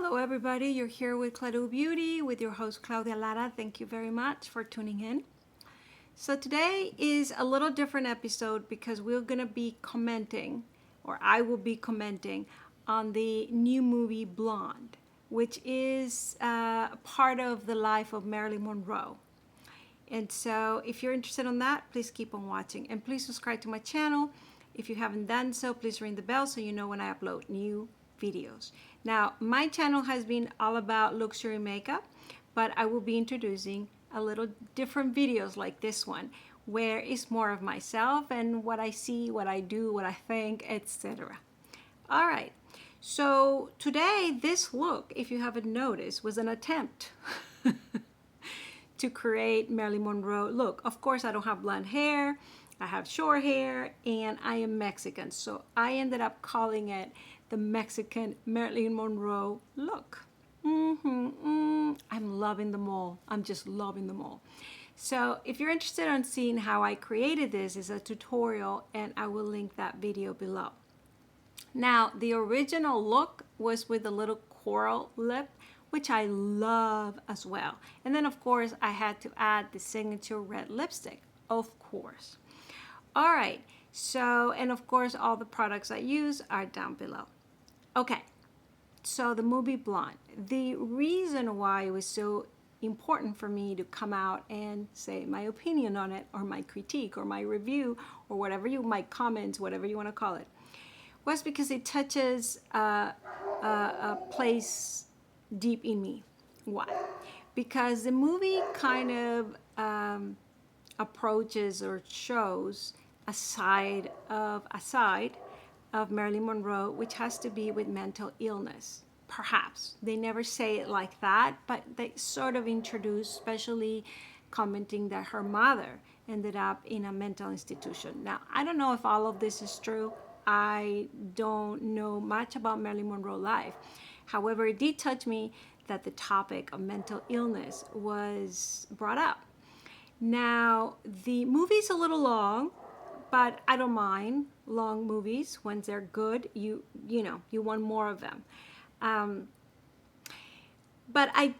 Hello everybody, you're here with Claudio Beauty with your host Claudia Lara. Thank you very much for tuning in. So today is a little different episode because we're going to be commenting, or I will be commenting, on the new movie Blonde, which is part of the life of Marilyn Monroe. And so if you're interested in that, please keep on watching. And please subscribe to my channel. If you haven't done so, please ring the bell so you know when I upload new videos. Now, my channel has been all about luxury makeup, but I will be introducing a little different videos like this one, where it's more of myself and what I see, what I do, what I think, etc. All right, so today this look, if you haven't noticed, was an attempt to create Marilyn Monroe look. Of course, I don't have blonde hair, I have short hair, and I am Mexican, so I ended up calling it the Mexican Marilyn Monroe look. I'm loving them all. I'm just loving them all. So if you're interested in seeing how I created this, it's a tutorial, and I will link that video below. Now, the original look was with a little coral lip, which I love as well. And then, of course, I had to add the signature red lipstick, of course. All right, so, and of course, all the products I use are down below. Okay, so the movie Blonde. The reason why it was so important for me to come out and say my opinion on it, or my critique, or my review, or whatever you, my comments, whatever you want to call it, was because it touches a place deep in me. Why? Because the movie kind of approaches or shows a side of Marilyn Monroe, which has to be with mental illness. Perhaps they never say it like that, but they sort of introduce, especially commenting that her mother ended up in a mental institution. Now, I don't know if all of this is true. I don't know much about Marilyn Monroe life. However, it did touch me that the topic of mental illness was brought up. Now, the movie's a little long, but I don't mind long movies. When they're good, you want more of them. But I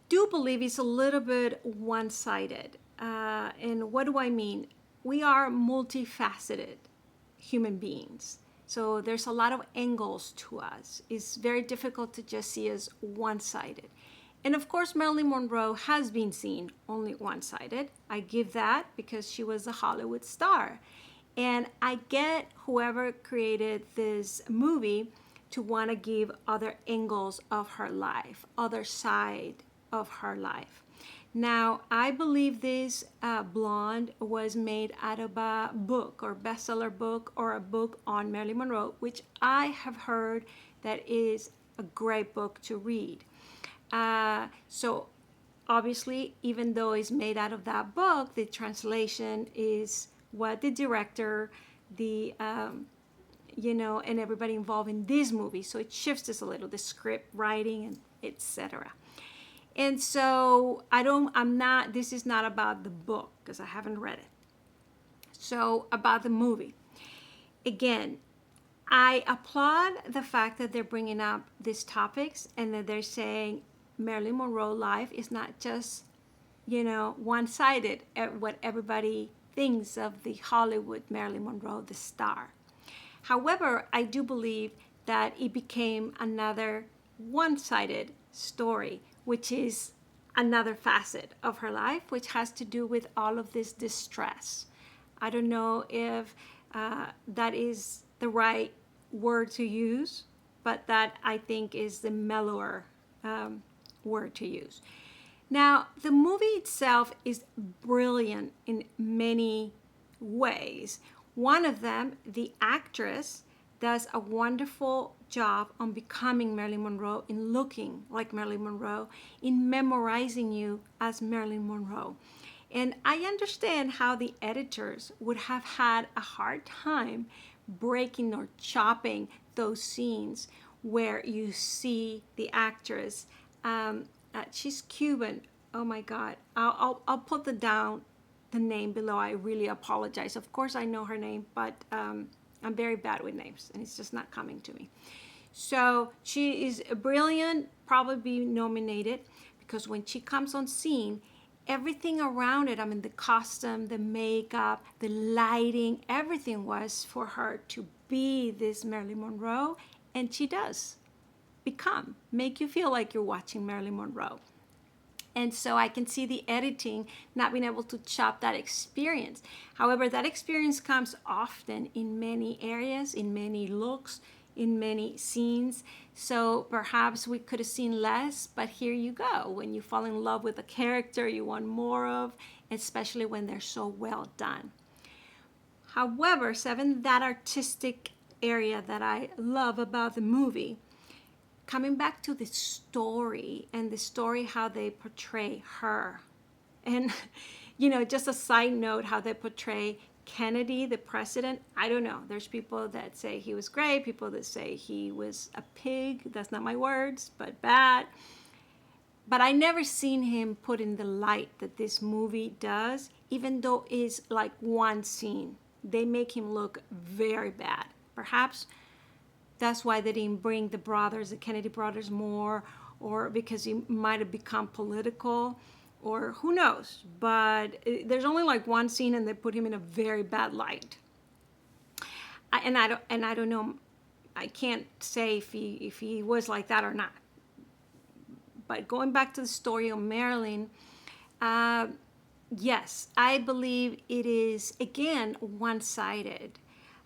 do believe it's a little bit one-sided. And what do I mean? We are multifaceted human beings. So there's a lot of angles to us. It's very difficult to just see us one-sided. And of course, Marilyn Monroe has been seen only one-sided. I give that because she was a Hollywood star. And I get whoever created this movie to want to give other angles of her life, other side of her life. Now, I believe this Blonde was made out of a book or bestseller book or a book on Marilyn Monroe, which I have heard that is a great book to read. So obviously, even though it's made out of that book, the translation is what the director, and everybody involved in this movie. So it shifts us a little, the script writing and etc. And so this is not about the book because I haven't read it. So about the movie. Again, I applaud the fact that they're bringing up these topics and that they're saying Marilyn Monroe life is not just, one-sided at what everybody thinks of the Hollywood Marilyn Monroe, the star. However, I do believe that it became another one-sided story, which is another facet of her life, which has to do with all of this distress. I don't know if that is the right word to use, but that I think is the mellower word to use. Now, the movie itself is brilliant in many ways. One of them, the actress does a wonderful job on becoming Marilyn Monroe, in looking like Marilyn Monroe, in memorizing you as Marilyn Monroe. And I understand how the editors would have had a hard time breaking or chopping those scenes where you see the actress. She's Cuban. Oh my God. I'll put the name below. I really apologize. Of course I know her name, but I'm very bad with names and it's just not coming to me. So she is brilliant, probably be nominated, because when she comes on scene, everything around it, I mean, the costume, the makeup, the lighting, everything was for her to be this Marilyn Monroe, and she does make you feel like you're watching Marilyn Monroe. And so I can see the editing not being able to chop that experience. However, that experience comes often in many areas, in many looks, in many scenes. So perhaps we could have seen less, but here you go. When you fall in love with a character you want more of, especially when they're so well done. However, Seven, that artistic area that I love about the movie, coming back to the story and the story, how they portray her. And, just a side note, how they portray Kennedy, the president. I don't know. There's people that say he was great, people that say he was a pig. That's not my words, but bad. But I never seen him put in the light that this movie does, even though it's like one scene. They make him look very bad. Perhaps that's why they didn't bring the Kennedy brothers more, or because he might have become political, or who knows. But there's only like one scene and they put him in a very bad light. I don't know. I can't say if he was like that or not. But going back to the story of Marilyn, yes, I believe it is, again, one-sided.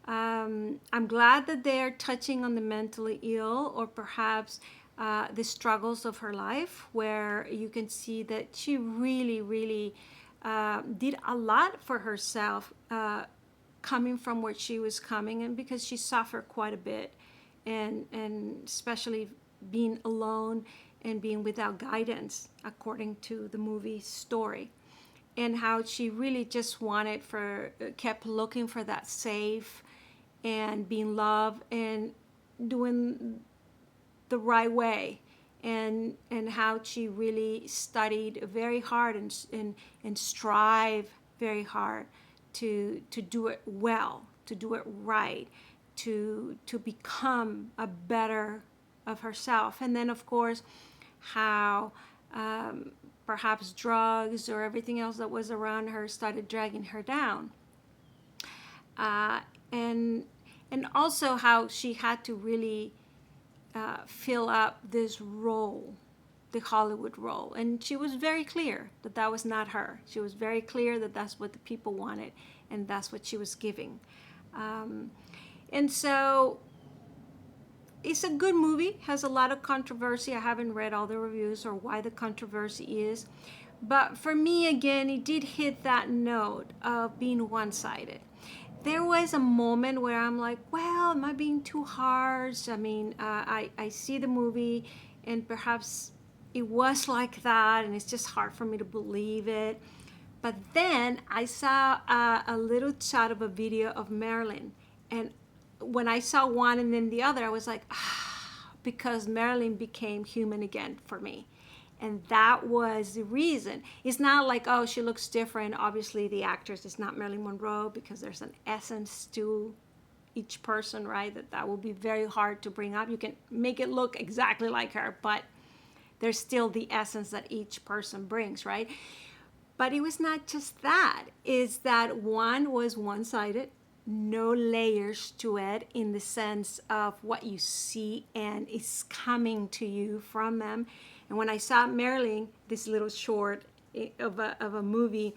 I'm glad that they're touching on the mentally ill, or perhaps the struggles of her life, where you can see that she really, really did a lot for herself, coming from where she was coming, and because she suffered quite a bit, and especially being alone and being without guidance, according to the movie story. And how she really just kept looking for that safe and being loved and doing the right way, and how she really studied very hard and strive very hard to do it well, to do it right, to become a better of herself. And then, of course, how perhaps drugs or everything else that was around her started dragging her down. And also how she had to really fill up this role, the Hollywood role. And she was very clear that that was not her. She was very clear that that's what the people wanted, and that's what she was giving. And so it's a good movie, has a lot of controversy. I haven't read all the reviews or why the controversy is. But for me, again, it did hit that note of being one-sided. There was a moment where I'm like, well, am I being too harsh? I mean, I see the movie and perhaps it was like that, and it's just hard for me to believe it. But then I saw a little shot of a video of Marilyn, and when I saw one and then the other, I was like, because Marilyn became human again for me. And that was the reason. It's not like, oh, she looks different. Obviously, the actress is not Marilyn Monroe, because there's an essence to each person, right? That will be very hard to bring up. You can make it look exactly like her, but there's still the essence that each person brings, right? But it was not just that. It's that one was one-sided, no layers to it, in the sense of what you see and is coming to you from them. And when I saw Marilyn, this little short of a movie,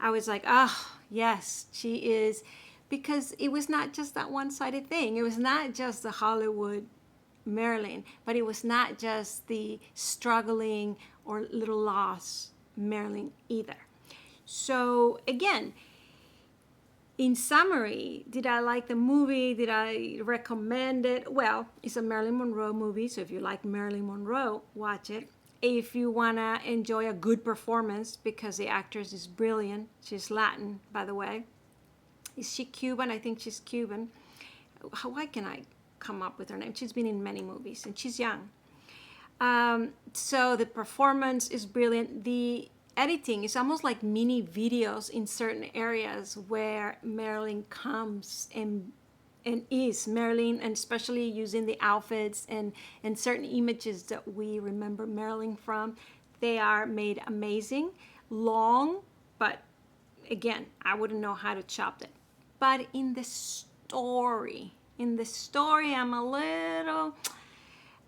I was like, oh, yes, she is. Because it was not just that one-sided thing. It was not just the Hollywood Marilyn, but it was not just the struggling or little lost Marilyn either. So again, in summary, did I like the movie? Did I recommend it? Well, it's a Marilyn Monroe movie, so if you like Marilyn Monroe, watch it. If you want to enjoy a good performance, because the actress is brilliant. She's Latin, by the way. Is she Cuban? I think she's Cuban. Why can I come up with her name? She's been in many movies, and she's young. So the performance is brilliant. The editing is almost like mini videos in certain areas where Marilyn comes and and is Marilyn, and especially using the outfits and certain images that we remember Marilyn from. They are made amazing, long, but again, I wouldn't know how to chop it. But in the story, I'm a little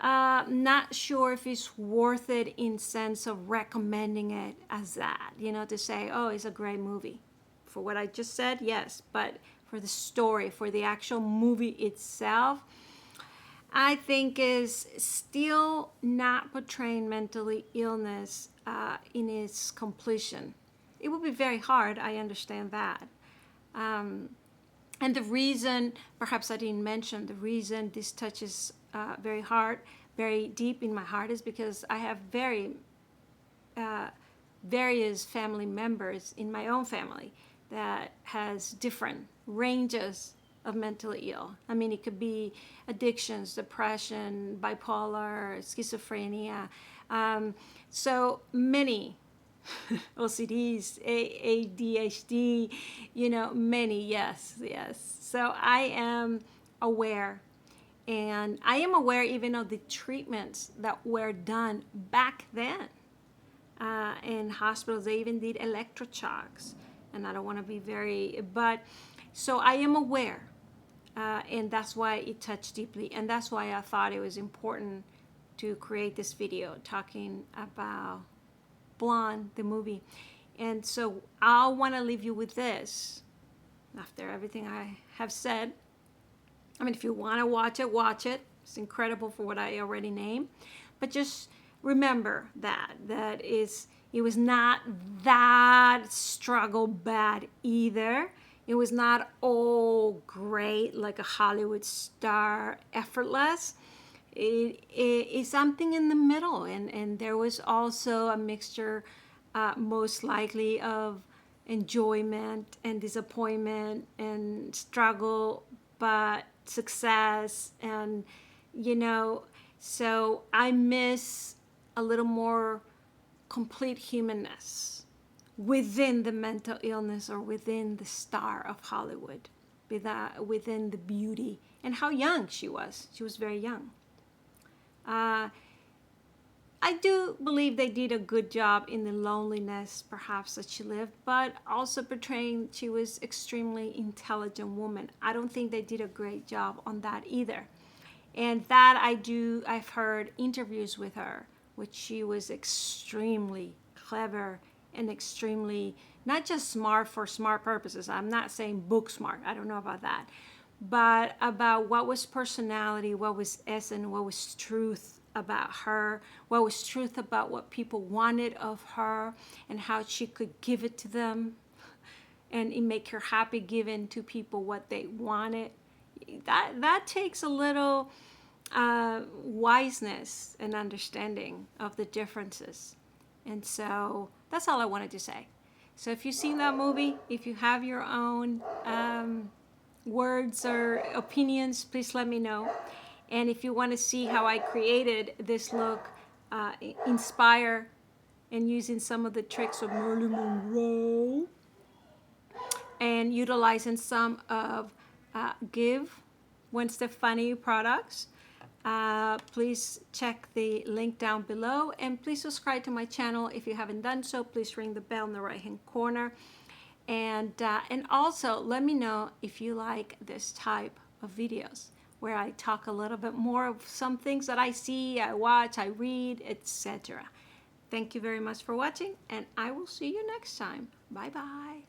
not sure if it's worth it in sense of recommending it as that, to say, oh, it's a great movie. For what I just said, yes, but for the story, for the actual movie itself, I think is still not portraying mentally illness in its completion. It would be very hard, I understand that. And the reason, perhaps I didn't mention, the reason this touches very hard, very deep in my heart is because I have various family members in my own family that has different ranges of mentally ill. I mean, it could be addictions, depression, bipolar, schizophrenia. So many OCDs, ADHD, many, yes. So I am aware. And I am aware even of the treatments that were done back then. In hospitals, they even did electroshocks. And I don't want to be but so I am aware. And that's why it touched deeply. And that's why I thought it was important to create this video talking about Blonde, the movie. And so I want to leave you with this. After everything I have said, I mean, if you want to watch it, watch it. It's incredible for what I already named. But just remember that it was not that struggle bad either. It was not all great like a Hollywood star, effortless. It is something in the middle. And there was also a mixture, most likely, of enjoyment and disappointment and struggle, but success. And, so I miss a little more complete humanness within the mental illness or within the star of Hollywood, within the beauty and how young she was. She was very young. I do believe they did a good job in the loneliness, perhaps, that she lived, but also portraying she was extremely intelligent woman. I don't think they did a great job on that either. And that I've heard interviews with her, which she was extremely clever and extremely, not just smart for smart purposes. I'm not saying book smart. I don't know about that. But about what was personality, what was essence, what was truth about her, what was truth about what people wanted of her, and how she could give it to them and it make her happy giving to people what they wanted. That takes a little wiseness and understanding of the differences. And so that's all I wanted to say. So if you've seen that movie, if you have your own words or opinions, please let me know. And if you want to see how I created this look, inspire and using some of the tricks of Marilyn Monroe and utilizing some of GWEN STEFANI products, please check the link down below, and please subscribe to my channel if you haven't done so. Please ring the bell in the right hand corner, and also let me know if you like this type of videos where I talk a little bit more of some things that I see, I watch, I read, etc. Thank you very much for watching, and I will see you next time. Bye bye.